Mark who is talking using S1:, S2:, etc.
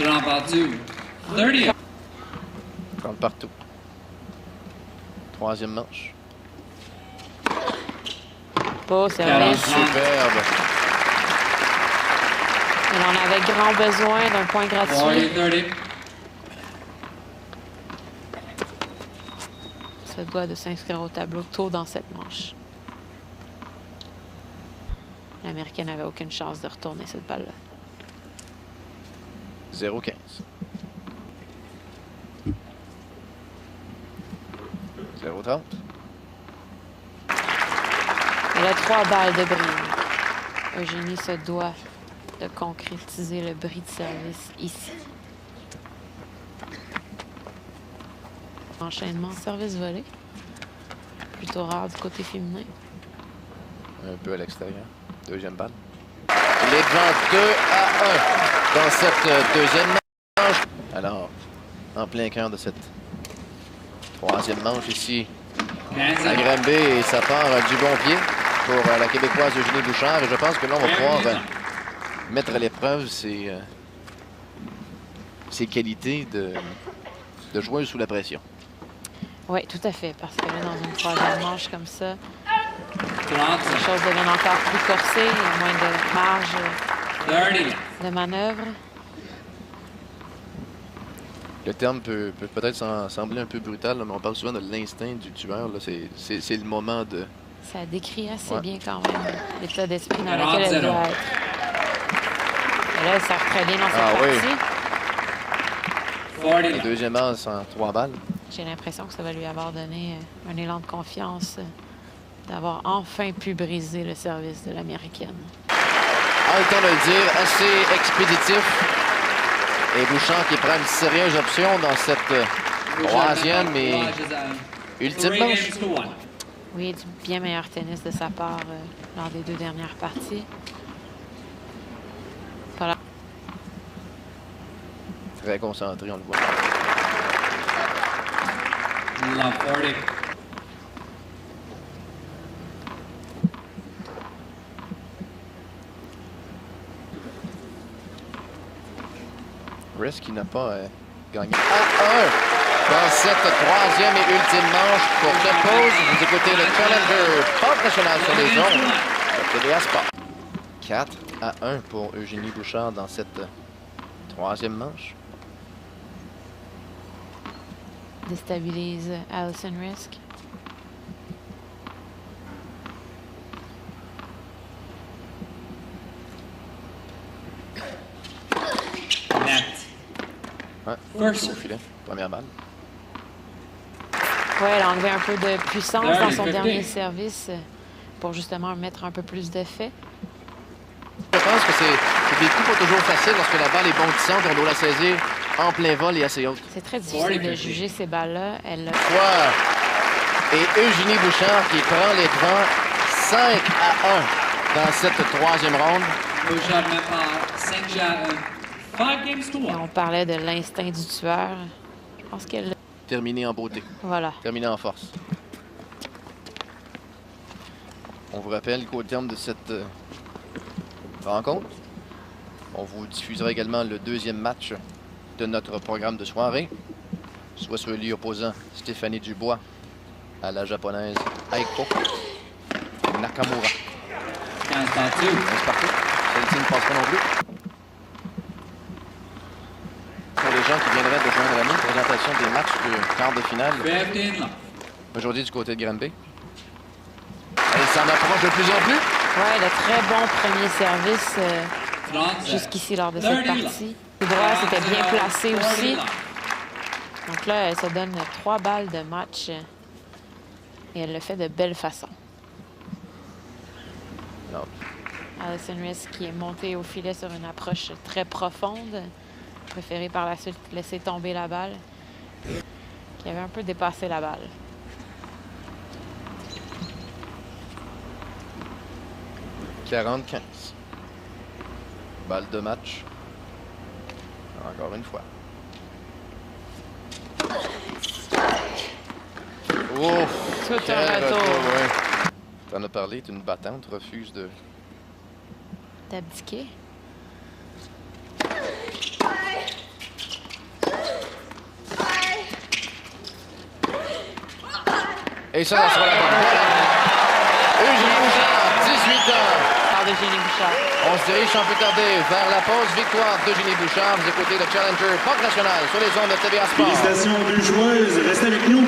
S1: Jean partout. 30.
S2: 30 partout. Troisième manche.
S3: Beau service.
S2: Superbe.
S3: Il en avait grand besoin d'un point gratuit.
S1: 40-30.
S3: Se doit de s'inscrire au tableau tôt dans cette manche. L'Américaine n'avait aucune chance de retourner cette balle-là.
S2: 0-15.
S3: Elle a 3 balles de bris. Eugénie se doit de concrétiser le bris de service ici. Enchaînement service volé. Plutôt rare du côté féminin.
S2: Un peu à l'extérieur. Deuxième balle. Il est devant 2-1 dans cette deuxième manche. Alors, en plein cœur de cette troisième manche ici, à Granby, et ça part du bon pied pour la Québécoise Eugénie Bouchard. Et je pense que là, on va pouvoir mettre à l'épreuve ses qualités de joueuse sous la pression.
S3: Oui, tout à fait, parce que là, dans une troisième manche comme ça,
S1: 30.
S3: les choses deviennent encore plus corsées, il y a moins de marge
S1: 30.
S3: de manœuvre.
S2: Le terme peut peut-être sembler un peu brutal, là, mais on parle souvent de l'instinct du tueur. C'est le moment de...
S3: Ça décrit assez
S2: Ouais.
S3: bien quand même l'état d'esprit dans lequel elle doit être. Et là, elle sert très bien dans cette partie.
S2: La deuxième manche en 3 balles.
S3: J'ai l'impression que ça va lui avoir donné un élan de confiance d'avoir enfin pu briser le service de l'Américaine.
S2: En temps de le dire, assez expéditif. Et Bouchard qui prend une sérieuse option dans cette troisième et ultime manche.
S3: Oui, du bien meilleur tennis de sa part lors des 2 dernières parties. Voilà.
S2: Très concentré, on le voit.
S1: Love 40.
S2: Risk qui n'a pas gagné 1-1 dans cette troisième et ultime manche. Pour de pause, vous écoutez le Challenger Pop National sur les ondes de TVA Sport. 4-1 pour Eugénie Bouchard dans cette troisième manche.
S3: Déstabilise Alison Risk.
S1: Net.
S2: Ouais,
S1: First.
S2: au filet. Première balle.
S3: Oui, elle a enlevé un peu de puissance
S1: Thirty,
S3: dans son
S1: 50.
S3: dernier service pour justement mettre un peu plus d'effet.
S2: Je pense que c'est des coups pas toujours faciles lorsque la balle est bondissante. On doit la saisir en plein vol et assez haute.
S3: C'est très difficile de juger ces balles-là. Elle
S2: Fois. Et Eugénie Bouchard qui prend les devants 5-1 dans cette troisième ronde.
S1: Bouchard met par 5 shots. 5 games to
S3: Et
S1: 1.
S3: on parlait de l'instinct du tueur. Je pense qu'elle...
S2: Terminée en beauté.
S3: Voilà.
S2: Terminée en force. On vous rappelle qu'au terme de cette rencontre, on vous diffusera également le deuxième match de notre programme de soirée, soit celui opposant Stéphanie Dubois à la japonaise Aiko Nakamura.
S1: 15 partout.
S2: 15 partout. Celle-ci ne passe pas non plus. Pour les gens qui viendraient de joindre la main, présentation des matchs du quart de finale
S1: 15.
S2: aujourd'hui du côté de Granby. Elle s'en approche de plus en plus.
S3: Oui, le très bon premier service
S1: 30.
S3: jusqu'ici lors de cette partie. Le droit, c'était bien placé aussi.
S1: 40.
S3: Donc là, elle se donne 3 balles de match et elle le fait de belle façon.
S2: Non.
S3: Alison Risk qui est montée au filet sur une approche très profonde. Préféré par la suite laisser tomber la balle. Qui avait un peu dépassé la balle.
S2: « 40-15. Balle de match. Encore une fois. Oh!
S3: Tout un
S2: Quel
S3: retour.
S2: ouais. T'en as parlé, t'es une battante, refuse de...
S3: D'abdiquer.
S2: Et ça sera la bonne. Voilà. Eugénie Bouchard, 18 ans.
S3: Par d'Eugénie Bouchard.
S2: On se dirige sans plus tarder vers la pause. Victoire d'Eugénie Bouchard. Vous écoutez le Challenger Parc National sur les ondes de TVA Sport.
S4: Félicitations aux deux joueuses. Restez avec nous.